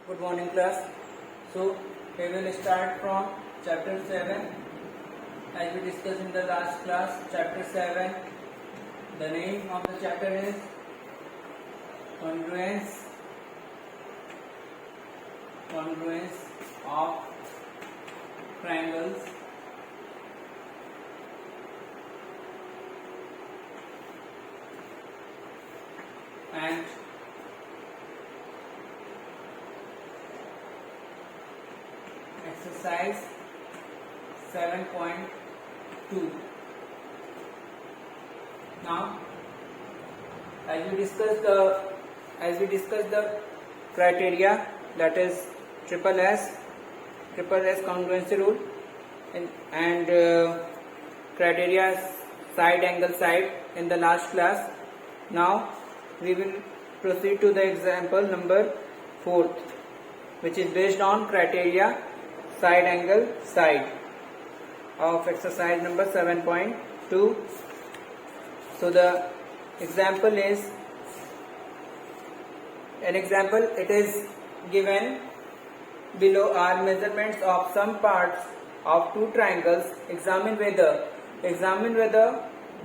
Good morning, class. So we will start from chapter 7. As we discussed in the last class, chapter 7, the name of the chapter is congruence of triangles and exercise 7.2. Now, as we discussed the criteria, that is triple S congruency rule, and criteria side angle side in the last class. Now we will proceed to the example number 4, which is based on criteria side angle side of exercise number 7.2. So the example is it is given below are measurements of some parts of two triangles. Examine whether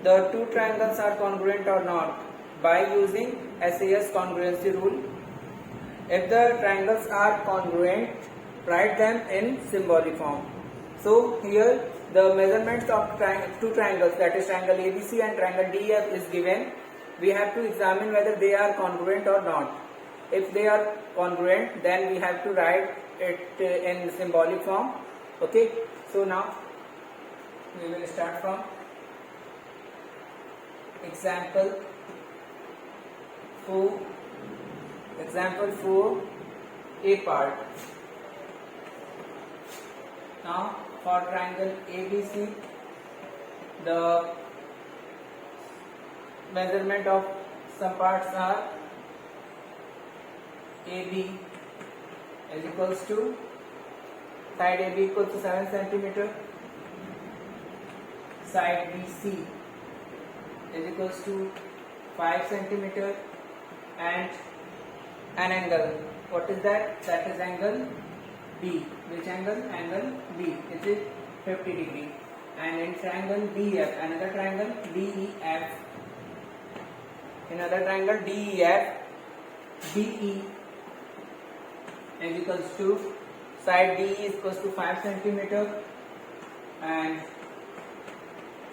the two triangles are congruent or not by using SAS congruency rule. If the triangles are congruent, write them in symbolic form. So here the measurements of two triangles, that is triangle ABC and triangle DEF, is given. We have to examine whether they are congruent or not. If they are congruent, then we have to write it in symbolic form. Okay, so now we will start from example 4, A part. Now for triangle ABC, the measurement of some parts are AB is equals to, side AB equals to 7 cm, side BC is equals to 5 cm, and an angle. What is that? That is angle B. Which angle? Angle B, which is 50 degree. And in triangle DEF, another triangle DEF, DE is equals to, side DE is equals to 5 cm and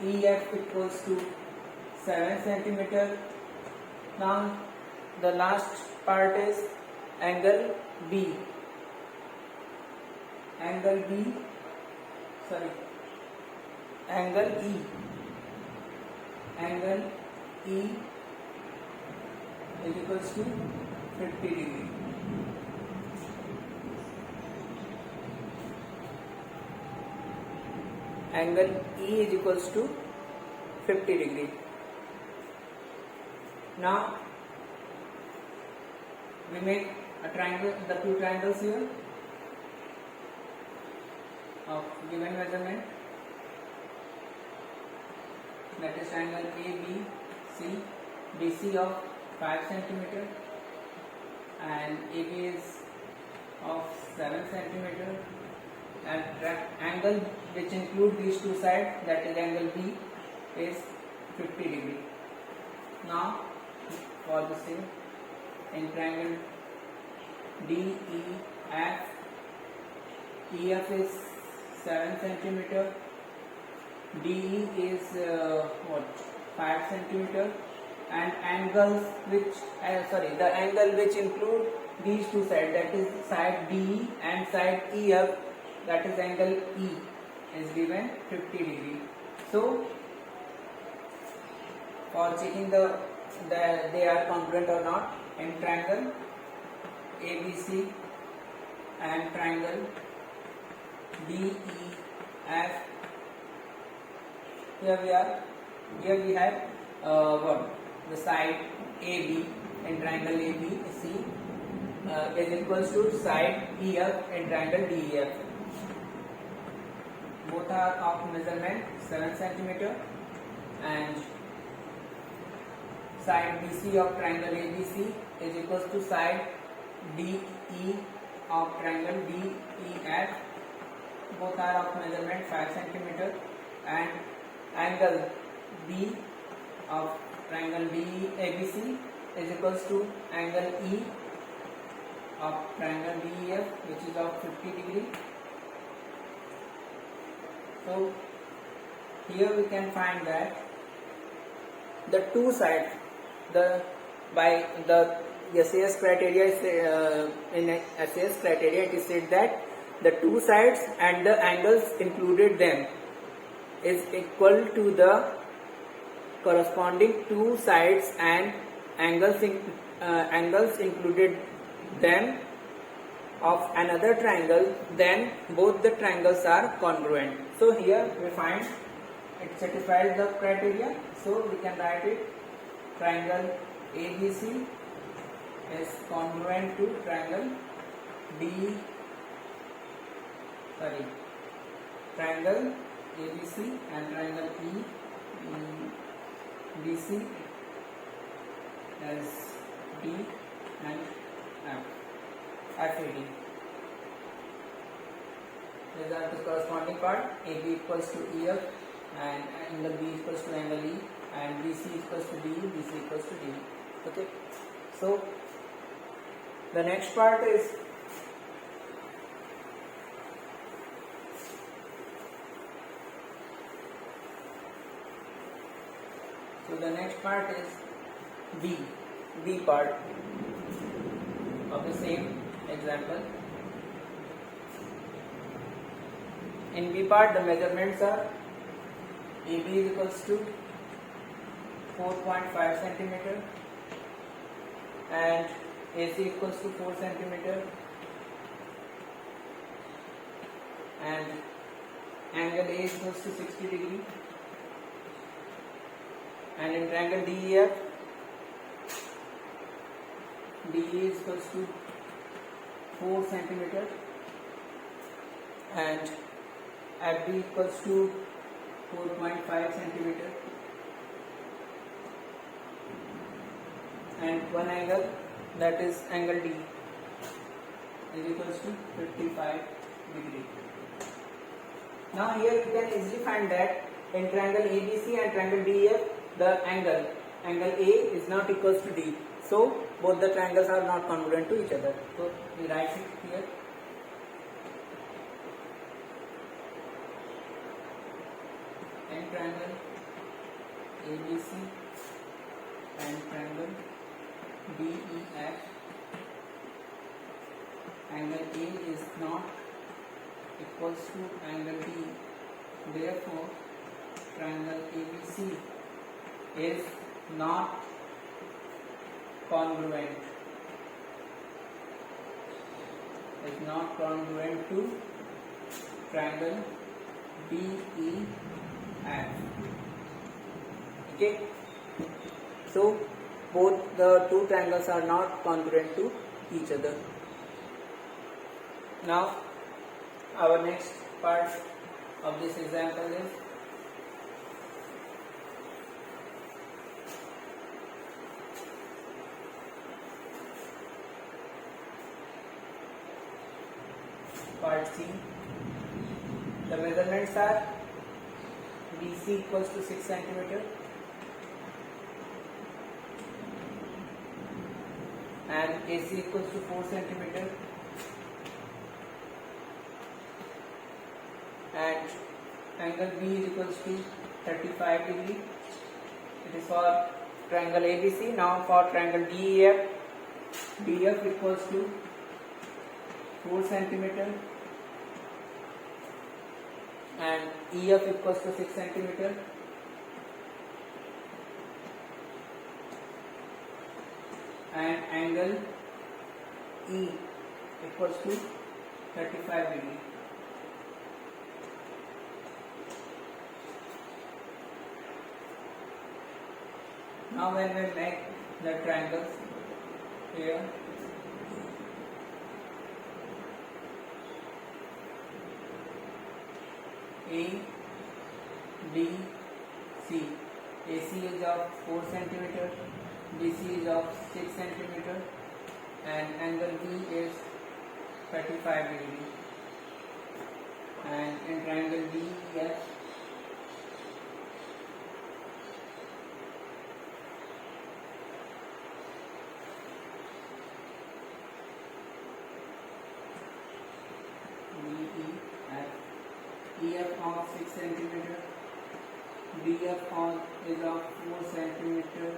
EF equals to 7 cm. Now the last part is angle B. Angle E is equals to 50 degree. Angle E is equals to 50 degree. Now we make a triangle, the two triangles here of given measurement, that is triangle ABC, BC of 5 cm and AB is of 7 cm, and angle which include these two sides, that is angle B, is 50 degree. Now for the same, in triangle DEF, EF is 7 cm, DE is 5 cm, and angles which the angle which include these two sides, that is side DE and side EF, that is angle E, is given 50 degree. So for checking that they are congruent or not, in triangle ABC and triangle DEF, here we have the side AB in triangle ABC is equals to side EF in triangle DEF. Both are of measurement 7 cm, and side BC of triangle ABC is equals to side DE of triangle DEF, both are of measurement 5 cm, and angle B of triangle ABC is equals to angle E of triangle DEF, which is of 50 degree. So here we can find that the two sides, by the SAS criteria in SAS criteria it is said that the two sides and the angles included them is equal to the corresponding two sides and angles included them of another triangle, then both the triangles are congruent. So here we find it satisfies the criteria, so we can write it: triangle ABC is congruent to triangle triangle ABC and triangle EBC as D and FAD. These are the corresponding part. AB equals to EF and angle B equals to angle E and BC equals to D, BC equals to D. Okay. So the next part is B part of the same example. In B part, the measurements are: AB is equals to 4.5 cm and AC equals to 4 cm and angle A equals to 60 degree, and in triangle DEF, DE is equals to 4 cm and FB equals to 4.5 cm, and one angle, that is angle D, is equals to 55 degree. Now here you can easily find that in triangle ABC and triangle DEF, the angle A is not equals to D. So both the triangles are not congruent to each other. So we write it here. In triangle ABC and triangle DEF, angle A is not equals to angle D. Therefore, triangle ABC is not congruent. Is not congruent to triangle DEF. Okay. So both the two triangles are not congruent to each other. Now our next part of this example is part C. The measurements are: BC equals to 6 cm and AC equals to 4 cm and angle B is equals to 35 degree. It is for triangle ABC. Now for triangle DEF, DF equals to 4 cm and EF equals to 6 cm and angle E equals to 35 degree. Now when we make the triangles here, A, B, C, AC is of 4 cm, BC is of 6 cm and angle B is 35 degree, and in triangle DEF EF of 6 centimeter, BF is of 4 centimeter,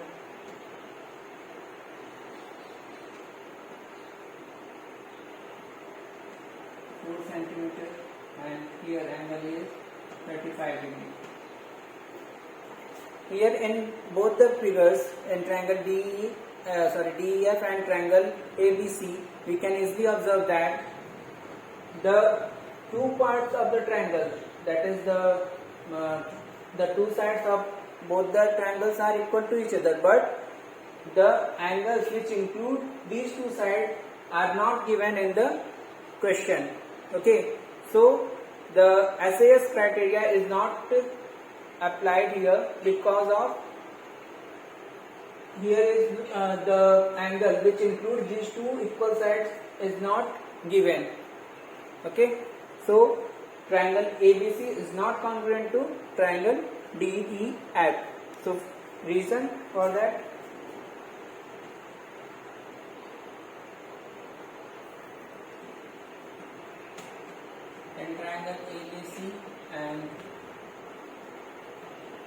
and here angle is 35 degree. Here in both the figures, in triangle DEF and triangle ABC, we can easily observe that the two parts of the triangle, that is the two sides of both the triangles are equal to each other, but the angles which include these two sides are not given in the question. Okay, so the SAS criteria is not applied here because of here is the angle which includes these two equal sides is not given. Okay, so triangle ABC is not congruent to triangle DEF. So reason for that, in triangle ABC and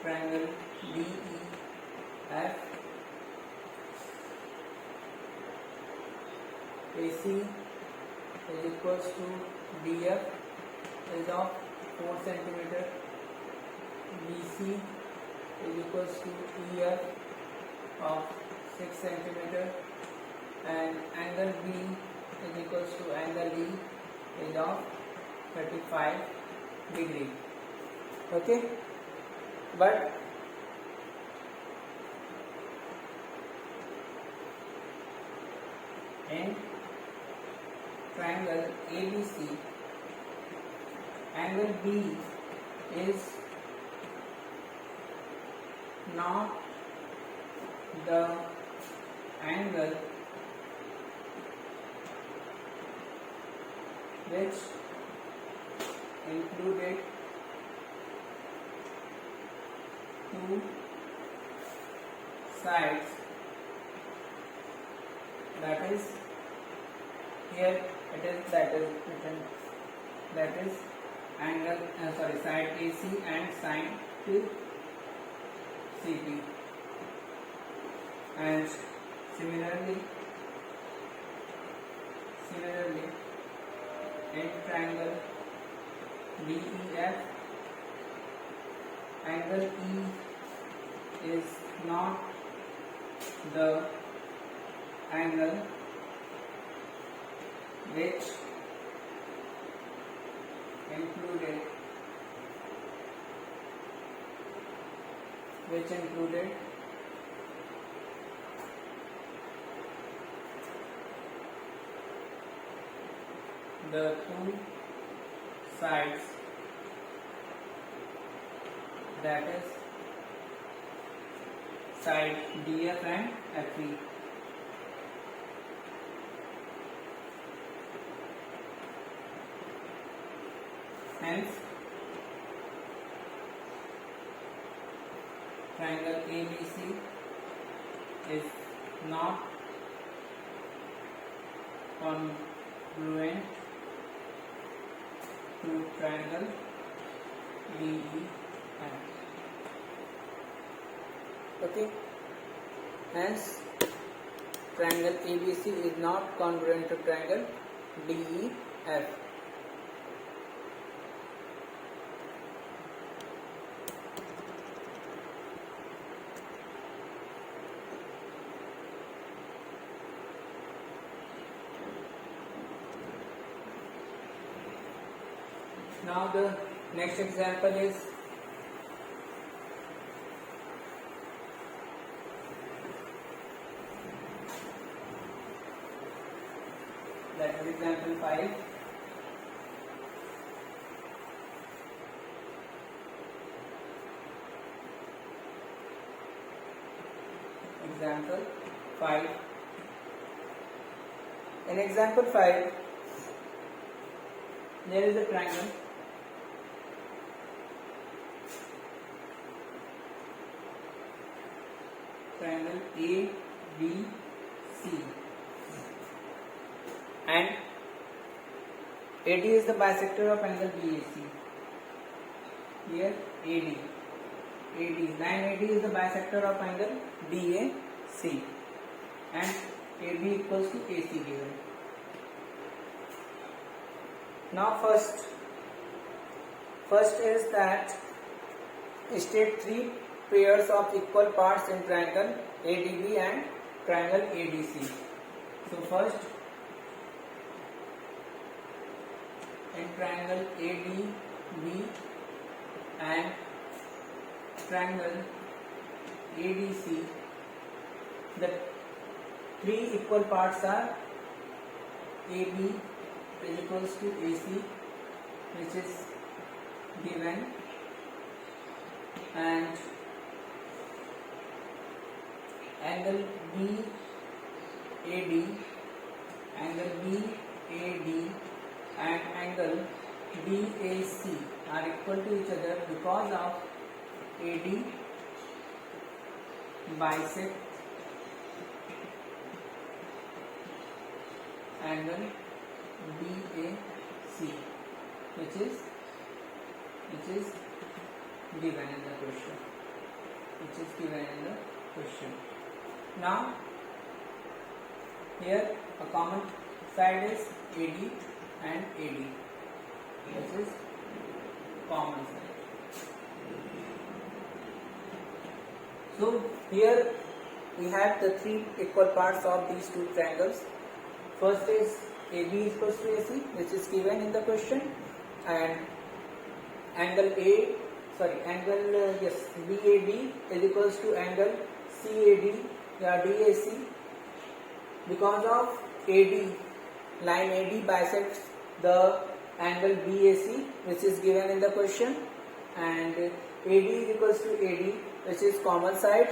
triangle DEF, AC is equals to DF is of 4 centimeter, BC is equals to EF of 6 centimeter, and angle B is equals to angle E is of 35 degree. Okay, but in triangle ABC, angle B is not the angle which included two sides, that is here it is that is written, that is angle side AC and side to CP, and similarly in triangle DEF, angle E is not the angle which included the two sides, that is side DF and FE. Hence, triangle ABC is not congruent to triangle DEF. Okay, hence triangle ABC is not congruent to triangle DEF. Now the next example is that is example 5. Example 5. In example 5, there is a triangle. Triangle ABC, and AD is the bisector of angle BAC. Here AD, line AD is the bisector of angle BAC, and AB equals to AC given. Now first is that state three pairs of equal parts in triangle ADB and triangle ADC. So first, in triangle ADB and triangle ADC, the three equal parts are AB is equals to AC, which is given, and angle BAD, and angle BAC are equal to each other because of AD bisect angle BAC, which is given in the question. Now here a common side is AD and AD, which is common side. So here we have the three equal parts of these two triangles. First is AB equals to AC, which is given in the question, and angle BAB is equals to angle CAD या DAC, because of AD, line AD bisects the angle BAC, which is given in the question, and AD is equals to AD, which is common side.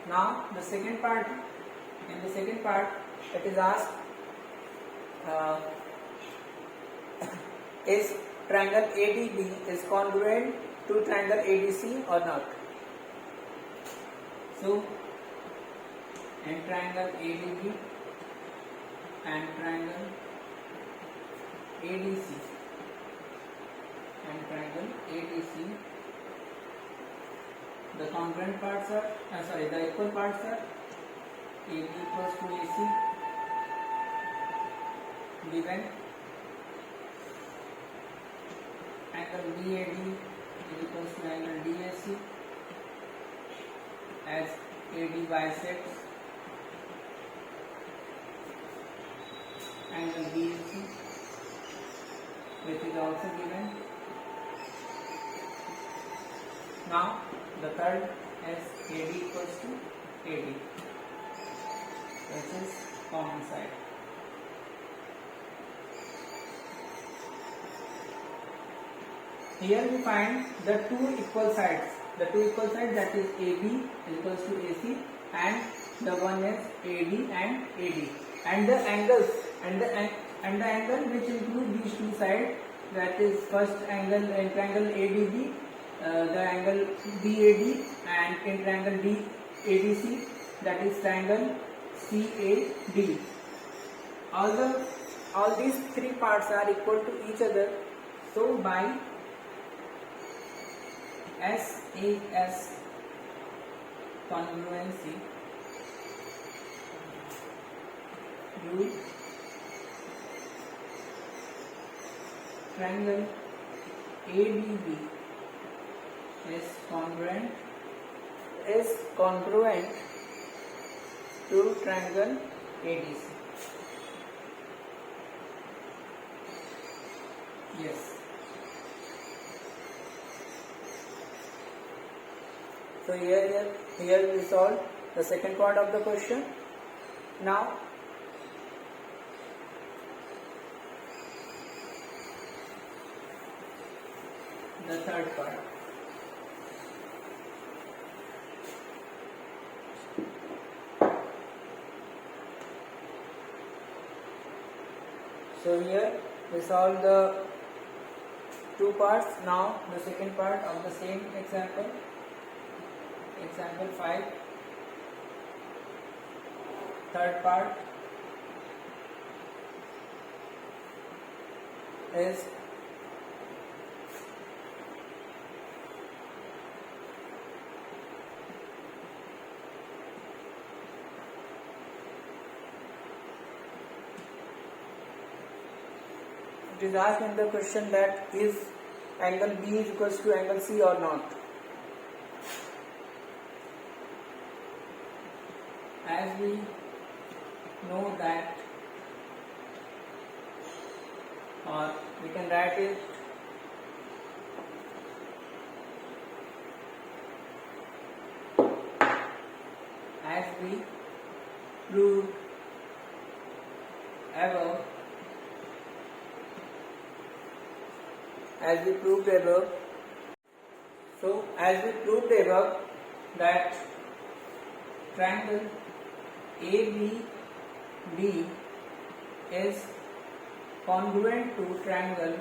Now in the second part it is asked, is triangle ADB is congruent to triangle ADC or not? So in triangle ADB and triangle ADC the congruent parts are the equal parts are AB equals to AC given, angle BAD is equals to angle DAC as AD bisects angle BAC, which is also given. Now the third is AD equals to AD, which is common side. Here we find the two equal sides. That is AB is equals to AC, and the one is AD and AD, and the angles and the angle which include these two sides, that is first angle in triangle ADB, the angle BAD, and in triangle ADC, that is triangle CAD. All these three parts are equal to each other. So by SAS congruency rule, triangle ADB is congruent to triangle ADC. Yes. So here we solve the second part of the question. Now the third part. So here We solve the two parts. Now the second part of the same example. Example 5. Third part is it is asked in the question that is angle B is equals to angle C or not. As we know that, or we can write it as we proved above. So as we proved above that triangle ABD is congruent to triangle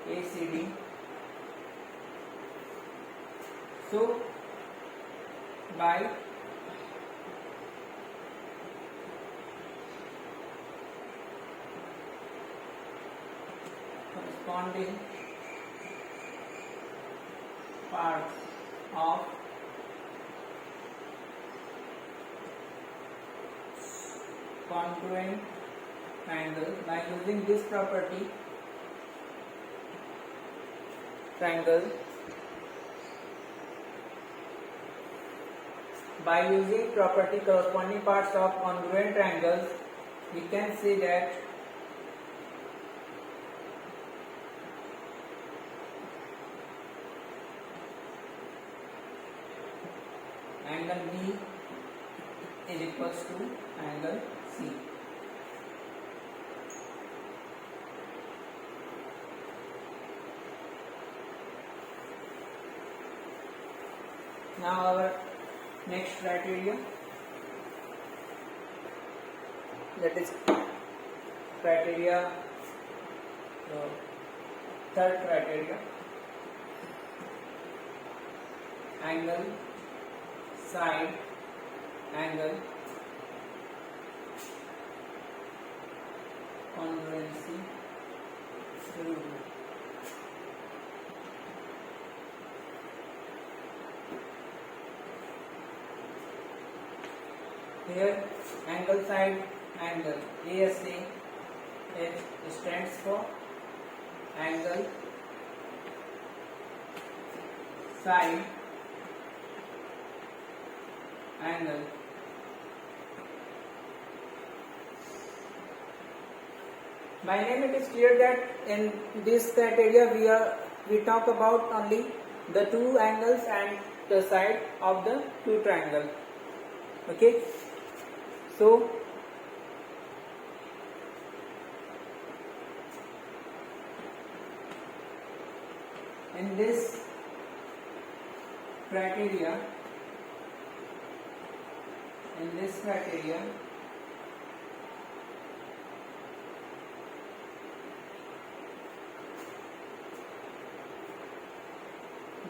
ACD. So by corresponding parts of congruent triangle, by using this property, by using property corresponding parts of congruent triangles, we can say that angle B is equals to angle C. Now our next criteria, that is criteria, third criteria, angle, side angle, congruency rule. Here angle, side angle, ASA stands for angle, side angle. By name it is clear that in this criteria we talk about only the two angles and the side of the two triangles. Okay, so in this criteria,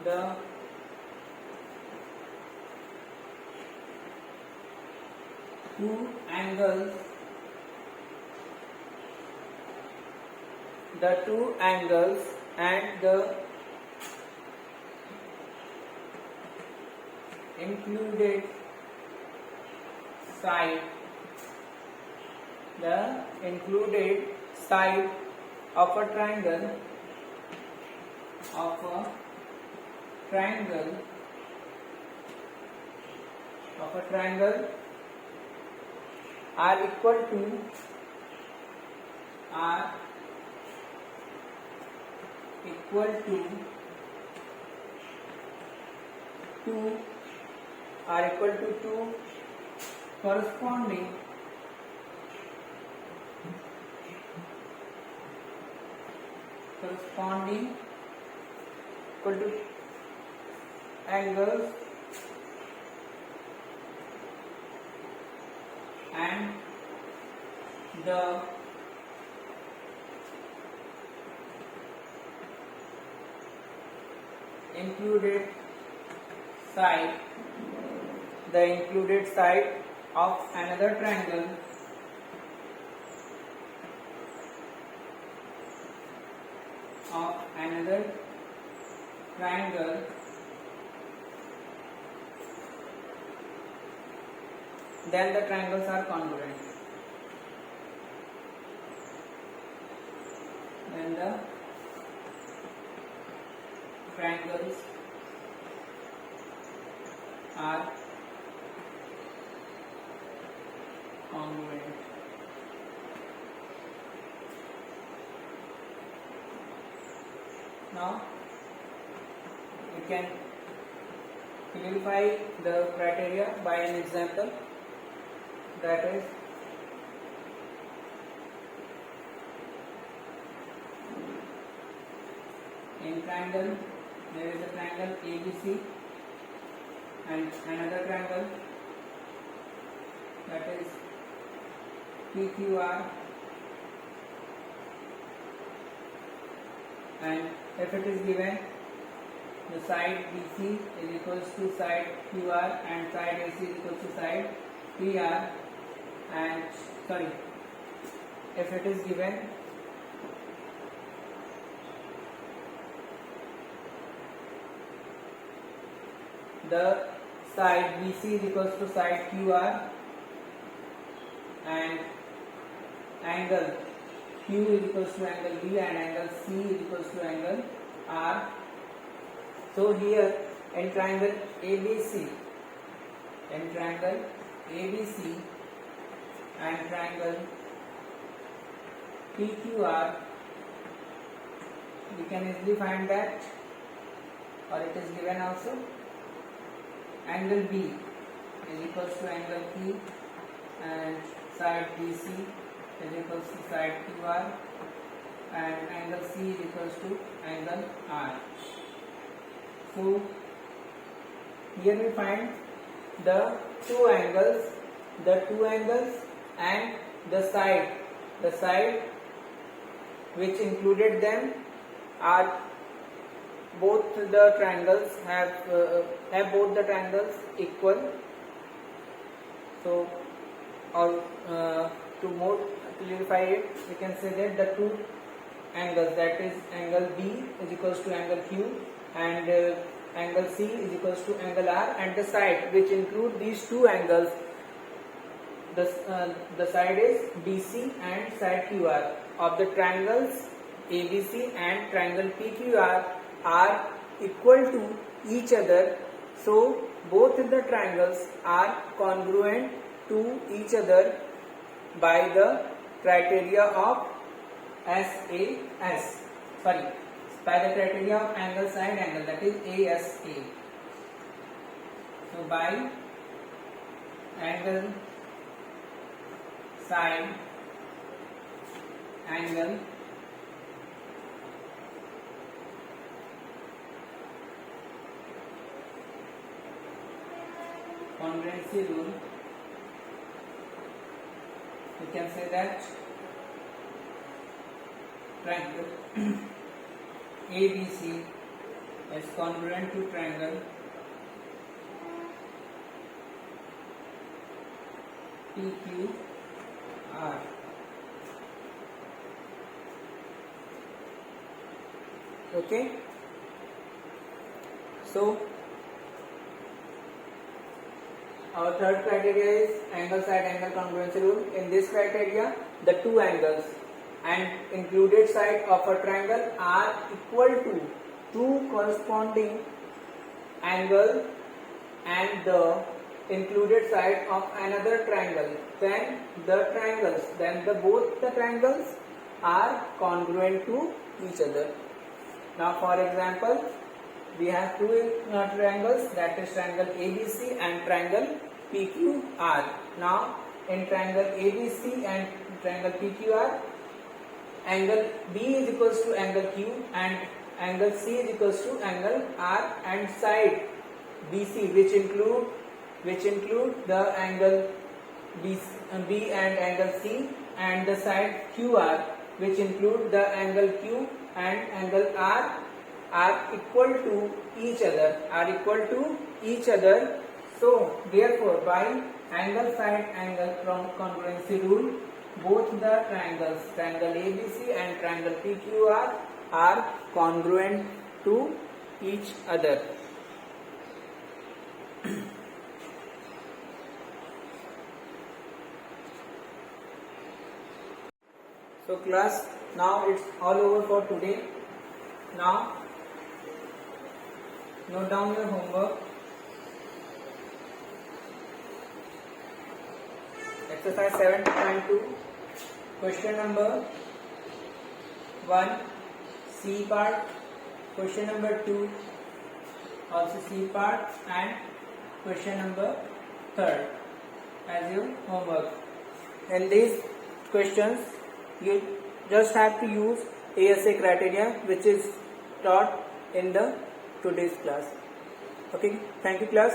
the two angles and the included side, of a triangle are equal to two corresponding corresponding equal to angles and the included side of another triangle then the triangles are congruent. Then the triangles are congruent. Now we can clarify the criteria by an example, that is in triangle there is a triangle ABC and another triangle that is PQR, and if it is given the side BC is equals to side QR and side AC is equals to side PR, and if it is given the side BC is equals to side QR and angle Q is equals to angle B and angle C is equals to angle R. So here in triangle ABC and triangle PQR, we can easily find that, or it is given also, angle B is equals to angle P and side BC is equals to side QR and angle C is equals to angle R. So here we find the two angles and the side which included them are both the triangles have both the triangles equal. So or to more clarify it, we can say that the two angles, that is angle B is equals to angle Q and angle C is equals to angle R, and the side which include these two angles, the side is BC and side QR of the triangles ABC and triangle PQR are equal to each other. So both the triangles are congruent to each other by the criteria of SAS. By the criteria of angle side angle, that is ASA. So by angle side angle congruency rule, we can say that triangle ABC is congruent to triangle PQR. Okay, so our third criteria is angle side angle congruency rule. In this criteria, the two angles and included side of a triangle are equal to two corresponding angle and the included side of another triangle. Then both the triangles are congruent to each other. Now for example, we have two triangles, that is triangle ABC and triangle PQR. Now in triangle ABC and triangle PQR, angle B is equals to angle Q and angle C is equals to angle R, and side BC which include the angle B and angle C, and the side QR which include the angle Q and angle R are equal to each other. So therefore, by angle side angle congruency rule, both the triangles, triangle ABC and triangle PQR, are congruent to each other. So class, now it's all over for today. Now note down your homework. Exercise 7.2, question number 1, C part, question number 2, also C part, and question number 3rd as your homework. In these questions, you just have to use ASA criteria which is taught in the today's class. Okay, thank you class.